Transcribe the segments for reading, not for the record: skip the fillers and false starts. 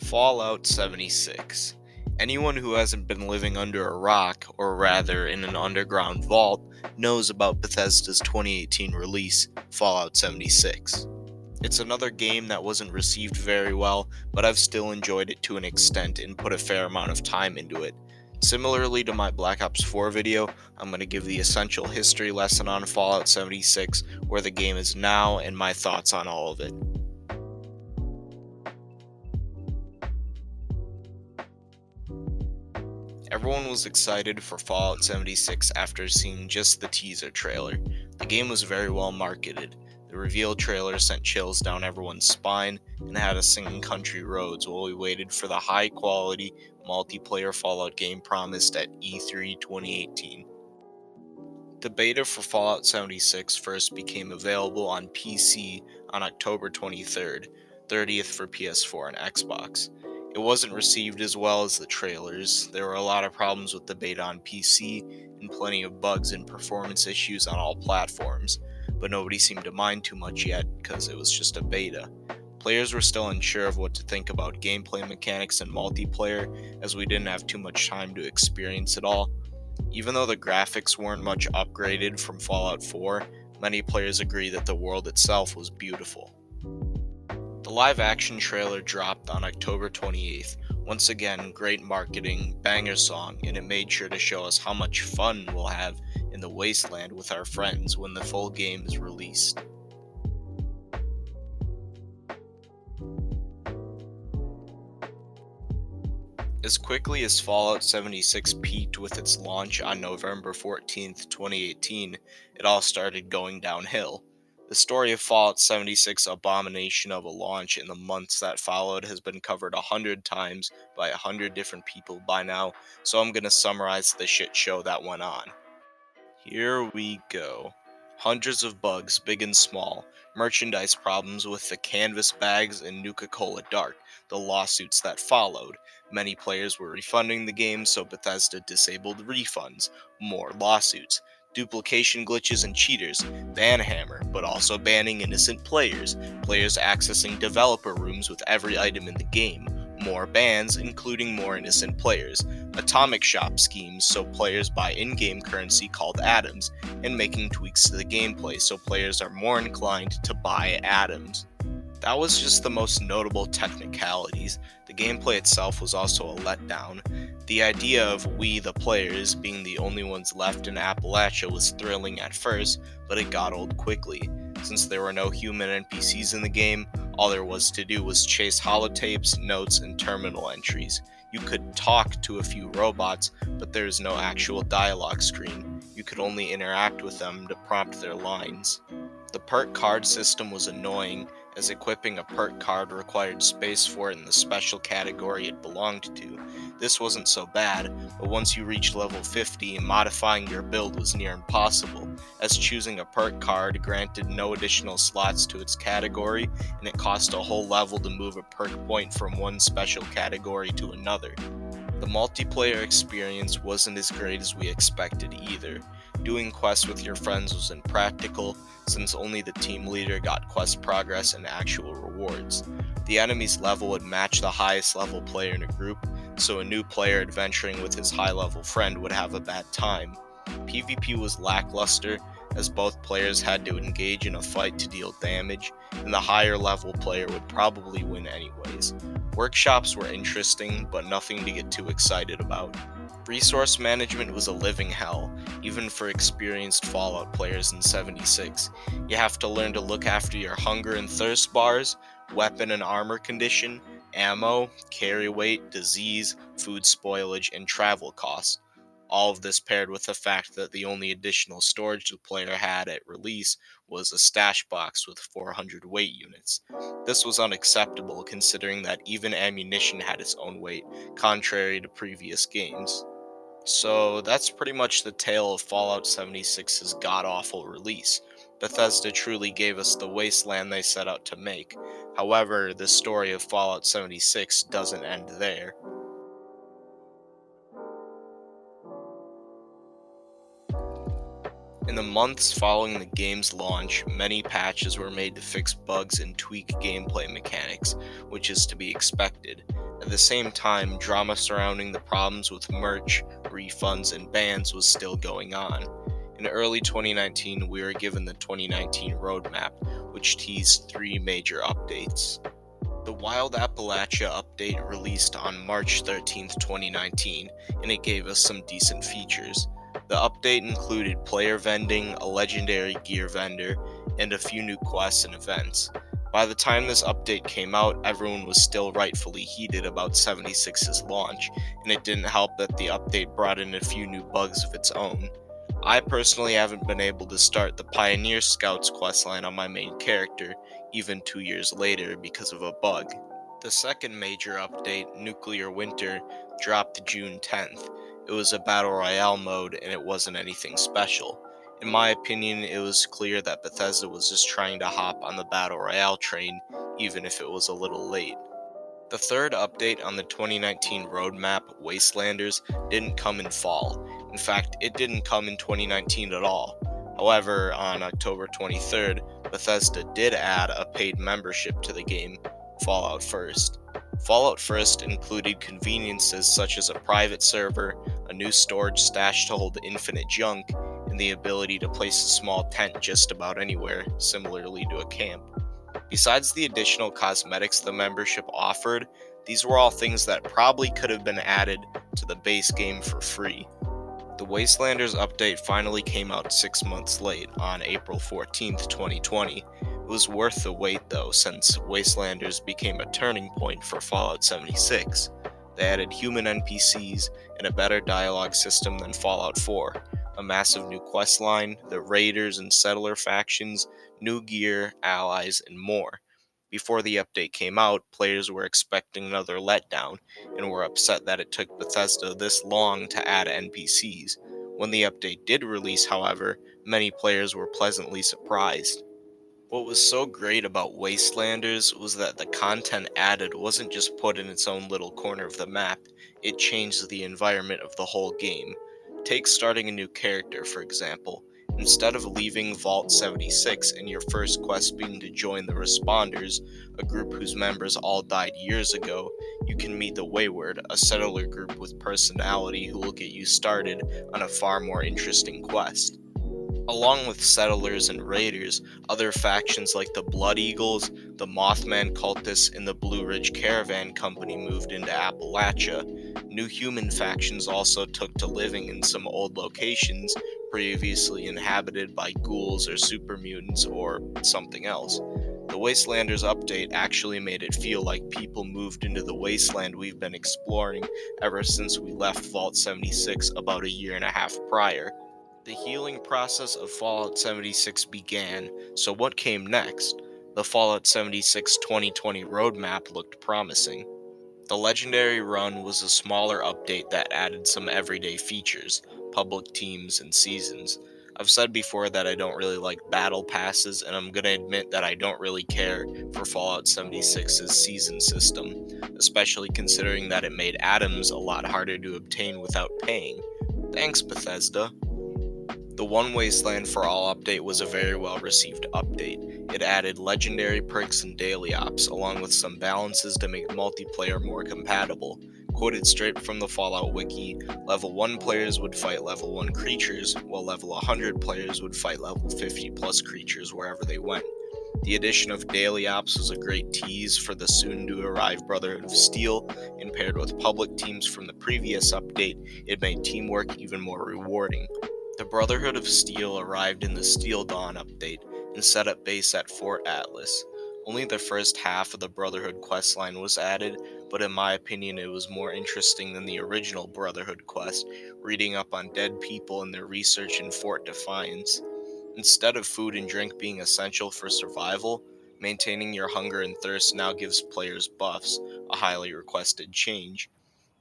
Fallout 76. Anyone who hasn't been living under a rock, or rather in an underground vault, knows about Bethesda's 2018 release, Fallout 76. It's another game that wasn't received very well, but I've still enjoyed it to an extent and put a fair amount of time into it. Similarly to my Black Ops 4 video, I'm going to give the essential history lesson on Fallout 76, where the game is now, and my thoughts on all of it. Everyone was excited for Fallout 76 after seeing just the teaser trailer. The game was very well marketed. The reveal trailer sent chills down everyone's spine and had us singing Country Roads while we waited for the high quality multiplayer Fallout game promised at E3 2018. The beta for Fallout 76 first became available on PC on October 23rd, 30th for PS4 and Xbox. It wasn't received as well as the trailers. There were a lot of problems with the beta on PC and plenty of bugs and performance issues on all platforms, but nobody seemed to mind too much yet because it was just a beta. Players were still unsure of what to think about gameplay mechanics and multiplayer, as we didn't have too much time to experience it all. Even though the graphics weren't much upgraded from Fallout 4, many players agree that the world itself was beautiful. The live action trailer dropped on October 28th. Once again, great marketing, banger song, and it made sure to show us how much fun we'll have in the wasteland with our friends when the full game is released. As quickly as Fallout 76 peaked with its launch on November 14th, 2018, it all started going downhill. The story of Fallout 76 abomination of a launch in the months that followed has been covered 100 times by 100 different people by now, so I'm gonna summarize the shit show that went on. Here we go. Hundreds of bugs, big and small, merchandise problems with the canvas bags in Nuka-Cola Dark, the lawsuits that followed. Many players were refunding the game, so Bethesda disabled refunds. More lawsuits. Duplication glitches and cheaters. Banhammer, but also banning innocent players. Players accessing developer rooms with every item in the game. More bans, including more innocent players. Atomic shop schemes so players buy in-game currency called atoms, and making tweaks to the gameplay so players are more inclined to buy atoms. That was just the most notable technicalities. The gameplay itself was also a letdown. The idea of we, the players, being the only ones left in Appalachia was thrilling at first, but it got old quickly. Since there were no human NPCs in the game, all there was to do was chase holotapes, notes, and terminal entries. You could talk to a few robots, but there is no actual dialogue screen. You could only interact with them to prompt their lines. The perk card system was annoying, as equipping a perk card required space for it in the special category it belonged to. This wasn't so bad, but once you reached level 50, modifying your build was near impossible, as choosing a perk card granted no additional slots to its category, and it cost a whole level to move a perk point from one special category to another. The multiplayer experience wasn't as great as we expected either. Doing quests with your friends was impractical, since only the team leader got quest progress and actual rewards. The enemy's level would match the highest level player in a group, so a new player adventuring with his high level friend would have a bad time. PvP was lackluster, as both players had to engage in a fight to deal damage, and the higher level player would probably win anyways. Workshops were interesting, but nothing to get too excited about. Resource management was a living hell, even for experienced Fallout players in 76. You have to learn to look after your hunger and thirst bars, weapon and armor condition, ammo, carry weight, disease, food spoilage, and travel costs. All of this paired with the fact that the only additional storage the player had at release was a stash box with 400 weight units. This was unacceptable considering that even ammunition had its own weight, contrary to previous games. So that's pretty much the tale of Fallout 76's god-awful release. Bethesda truly gave us the wasteland they set out to make. However, the story of Fallout 76 doesn't end there. In the months following the game's launch, many patches were made to fix bugs and tweak gameplay mechanics, which is to be expected. At the same time, drama surrounding the problems with merch, refunds, and bans was still going on. In early 2019, we were given the 2019 roadmap, which teased three major updates. The Wild Appalachia update released on March 13th, 2019, and it gave us some decent features. The update included player vending, a legendary gear vendor, and a few new quests and events. By the time this update came out, everyone was still rightfully heated about 76's launch, and it didn't help that the update brought in a few new bugs of its own. I personally haven't been able to start the Pioneer Scouts questline on my main character, even 2 years later, because of a bug. The second major update, Nuclear Winter, dropped June 10th. It was a Battle Royale mode and it wasn't anything special. In my opinion, it was clear that Bethesda was just trying to hop on the Battle Royale train, even if it was a little late. The third update on the 2019 roadmap, Wastelanders, didn't come in fall. In fact, it didn't come in 2019 at all. However, on October 23rd, Bethesda did add a paid membership to the game, Fallout First. Fallout First included conveniences such as a private server, a new storage stash to hold infinite junk, and the ability to place a small tent just about anywhere, similarly to a camp. Besides the additional cosmetics the membership offered, these were all things that probably could have been added to the base game for free. The Wastelanders update finally came out 6 months late, on April 14th, 2020. It was worth the wait though, since Wastelanders became a turning point for Fallout 76. They added human NPCs and a better dialogue system than Fallout 4, a massive new questline, the Raiders and Settler factions, new gear, allies, and more. Before the update came out, players were expecting another letdown and were upset that it took Bethesda this long to add NPCs. When the update did release, however, many players were pleasantly surprised. What was so great about Wastelanders was that the content added wasn't just put in its own little corner of the map, it changed the environment of the whole game. Take starting a new character, for example. Instead of leaving Vault 76 and your first quest being to join the Responders, a group whose members all died years ago, you can meet the Wayward, a settler group with personality who will get you started on a far more interesting quest. Along with settlers and raiders, other factions like the Blood Eagles, the Mothman Cultists, and the Blue Ridge Caravan Company moved into Appalachia. New human factions also took to living in some old locations previously inhabited by ghouls or super mutants or something else. The Wastelanders update actually made it feel like people moved into the wasteland we've been exploring ever since we left Vault 76 about a year and a half prior. The healing process of Fallout 76 began, so what came next? The Fallout 76 2020 roadmap looked promising. The Legendary Run was a smaller update that added some everyday features, public teams, and seasons. I've said before that I don't really like battle passes, and I'm gonna admit that I don't really care for Fallout 76's season system, especially considering that it made atoms a lot harder to obtain without paying. Thanks, Bethesda. The One Wasteland for All update was a very well received update. It added legendary perks and daily ops, along with some balances to make multiplayer more compatible. Quoted straight from the Fallout wiki, level 1 players would fight level 1 creatures, while level 100 players would fight level 50 plus creatures wherever they went. The addition of daily ops was a great tease for the soon to arrive Brotherhood of Steel, and paired with public teams from the previous update, it made teamwork even more rewarding. The Brotherhood of Steel arrived in the Steel Dawn update and set up base at Fort Atlas. Only the first half of the Brotherhood questline was added, but in my opinion it was more interesting than the original Brotherhood quest, reading up on dead people and their research in Fort Defiance. Instead of food and drink being essential for survival, maintaining your hunger and thirst now gives players buffs, a highly requested change.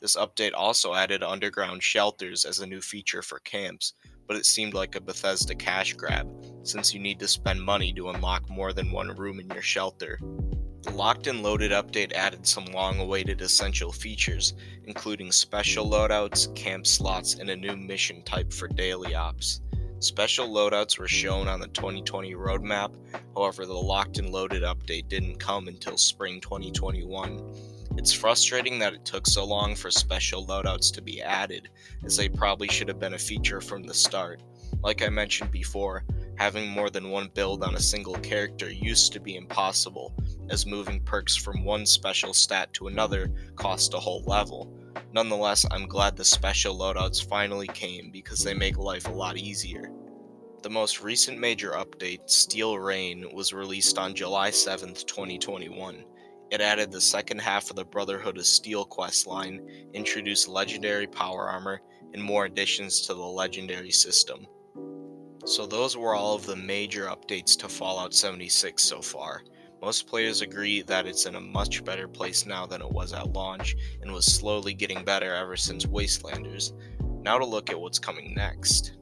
This update also added underground shelters as a new feature for camps, but it seemed like a Bethesda cash grab, since you need to spend money to unlock more than one room in your shelter. The Locked and Loaded update added some long-awaited essential features, including special loadouts, camp slots, and a new mission type for daily ops. Special loadouts were shown on the 2020 roadmap, however the Locked and Loaded update didn't come until spring 2021. It's frustrating that it took so long for special loadouts to be added, as they probably should have been a feature from the start. Like I mentioned before, having more than one build on a single character used to be impossible, as moving perks from one special stat to another cost a whole level. Nonetheless, I'm glad the special loadouts finally came because they make life a lot easier. The most recent major update, Steel Rain, was released on July 7th, 2021. It added the second half of the Brotherhood of Steel quest line, introduced legendary power armor, and more additions to the legendary system. So those were all of the major updates to Fallout 76 so far. Most players agree that it's in a much better place now than it was at launch, and was slowly getting better ever since Wastelanders. Now to look at what's coming next.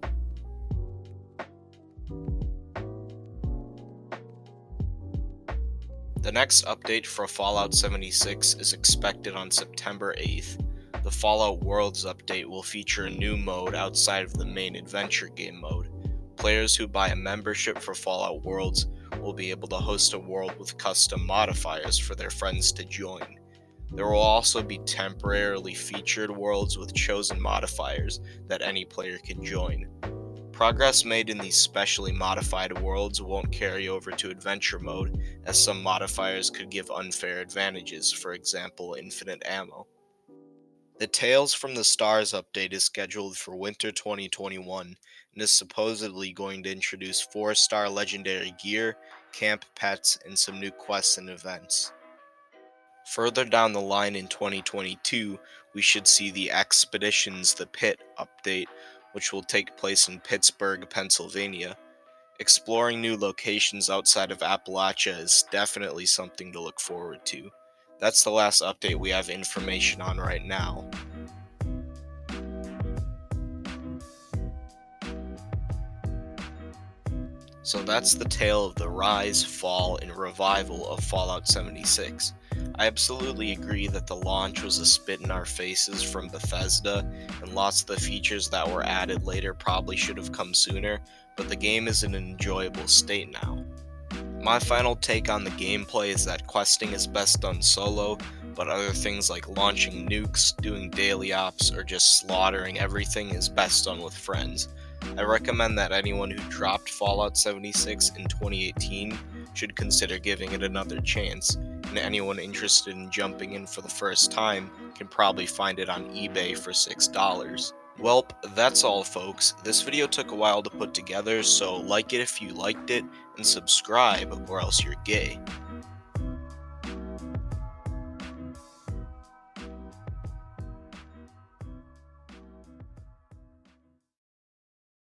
The next update for Fallout 76 is expected on September 8th. The Fallout Worlds update will feature a new mode outside of the main adventure game mode. Players who buy a membership for Fallout Worlds will be able to host a world with custom modifiers for their friends to join. There will also be temporarily featured worlds with chosen modifiers that any player can join. Progress made in these specially modified worlds won't carry over to adventure mode, as some modifiers could give unfair advantages, for example, infinite ammo. The Tales from the Stars update is scheduled for winter 2021 and is supposedly going to introduce 4-star legendary gear, camp pets, and some new quests and events. Further down the line in 2022, we should see the Expeditions The Pit update, which will take place in Pittsburgh, Pennsylvania. Exploring new locations outside of Appalachia is definitely something to look forward to. That's the last update we have information on right now. So that's the tale of the rise, fall, and revival of Fallout 76. I absolutely agree that the launch was a spit in our faces from Bethesda, and lots of the features that were added later probably should have come sooner, but the game is in an enjoyable state now. My final take on the gameplay is that questing is best done solo, but other things like launching nukes, doing daily ops, or just slaughtering everything is best done with friends. I recommend that anyone who dropped Fallout 76 in 2018 should consider giving it another chance, and anyone interested in jumping in for the first time can probably find it on eBay for $6. Welp, that's all folks. This video took a while to put together, so like it if you liked it, and subscribe or else you're gay.